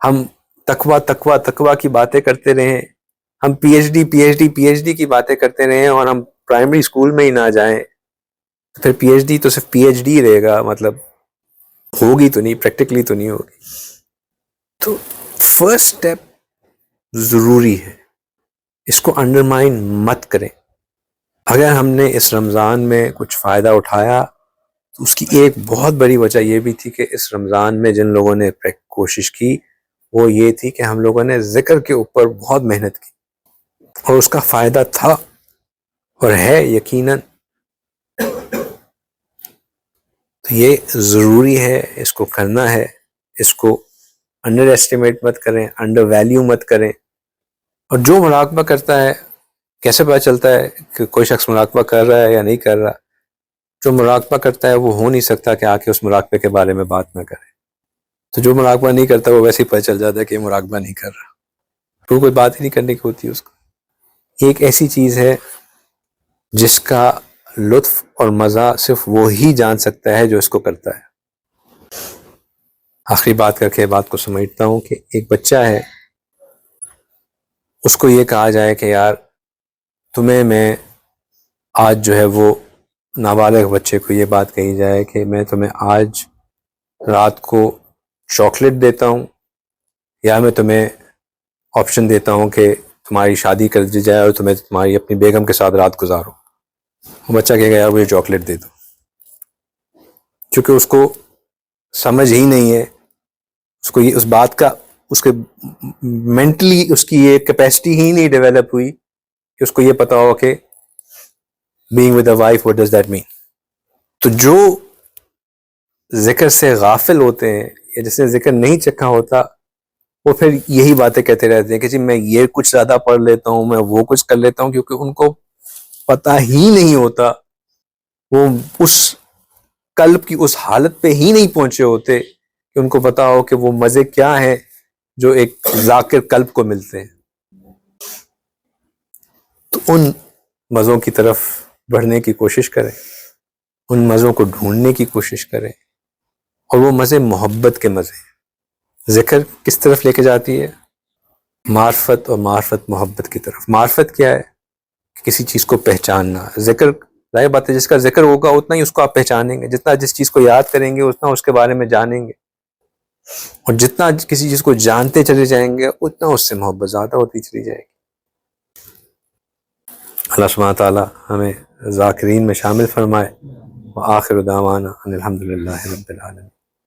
ہم تقوی کی باتیں کرتے رہیں، ہم پی ایچ ڈی کی باتیں کرتے رہیں اور ہم پرائمری اسکول میں ہی نہ جائیں تو پھر پی ایچ ڈی تو صرف پی ایچ ڈی رہے گا، مطلب ہوگی تو نہیں، پریکٹیکلی تو نہیں ہوگی. تو فرسٹ سٹیپ ضروری ہے، اس کو انڈرمائن مت کریں. اگر ہم نے اس رمضان میں کچھ فائدہ اٹھایا تو اس کی ایک بہت بڑی وجہ یہ بھی تھی کہ اس رمضان میں جن لوگوں نے کوشش کی وہ یہ تھی کہ ہم لوگوں نے ذکر کے اوپر بہت محنت کی اور اس کا فائدہ تھا اور ہے یقیناً. تو یہ ضروری ہے، اس کو کرنا ہے، اس کو انڈر ایسٹیمیٹ مت کریں، انڈر ویلیو مت کریں. اور جو مراقبہ کرتا ہے، کیسے پتہ چلتا ہے کہ کوئی شخص مراقبہ کر رہا ہے یا نہیں کر رہا؟ جو مراقبہ کرتا ہے وہ ہو نہیں سکتا کہ آ کے اس مراقبے کے بارے میں بات نہ کرے. تو جو مراقبہ نہیں کرتا وہ ویسے ہی پتہ چل جاتا ہے کہ یہ مراقبہ نہیں کر رہا، تو کوئی بات ہی نہیں کرنے کی ہوتی اس کو. ایک ایسی چیز ہے جس کا لطف اور مزہ صرف وہی جان سکتا ہے جو اس کو کرتا ہے. آخری بات کر کے بات کو سمجھتا ہوں کہ ایک بچہ ہے، اس کو یہ کہا جائے کہ یار تمہیں میں آج جو ہے وہ نابالغ بچے کو یہ بات کہی جائے کہ میں تمہیں آج رات کو چاکلیٹ دیتا ہوں یا میں تمہیں آپشن دیتا ہوں کہ تمہاری شادی کر دی جائے اور تمہیں تمہاری اپنی بیگم کے ساتھ رات گزارو. وہ بچہ کہے گا یار مجھے چاکلیٹ دے دو، کیونکہ اس کو سمجھ ہی نہیں ہے، اس کو یہ اس بات کا، اس کے مینٹلی اس کی یہ کیپیسٹی ہی نہیں ڈیولپ ہوئی کہ اس کو یہ پتا ہو کہ being with a wife what does that mean. تو جو ذکر سے غافل ہوتے ہیں یا جس نے ذکر نہیں چکھا ہوتا وہ پھر یہی باتیں کہتے رہتے ہیں کہ جی میں یہ کچھ زیادہ پڑھ لیتا ہوں، میں وہ کچھ کر لیتا ہوں، کیونکہ ان کو پتہ ہی نہیں ہوتا، وہ اس قلب کی اس حالت پہ ہی نہیں پہنچے ہوتے کہ ان کو پتا ہو کہ وہ مزے کیا ہیں جو ایک ذاکر قلب کو ملتے ہیں. تو ان مزوں کی طرف بڑھنے کی کوشش کریں، ان مزوں کو ڈھونڈنے کی کوشش کریں، اور وہ مزے محبت کے مزے ہیں. ذکر کس طرف لے کے جاتی ہے؟ معرفت، اور معرفت محبت کی طرف. معرفت کیا ہے؟ کسی چیز کو پہچاننا. ذکر ظاہر بات ہے جس کا ذکر ہوگا اتنا ہی اس کو آپ پہچانیں گے، جتنا جس چیز کو یاد کریں گے اتنا اس کے بارے میں جانیں گے، اور جتنا کسی چیز کو جانتے چلے جائیں گے اتنا اس سے محبت زیادہ ہوتی چلی جائے گی. اللہ سبحانہ تعالیٰ ہمیں ذاکرین میں شامل فرمائے. وآخر دعوانا ان الحمد للہ رب العالمین.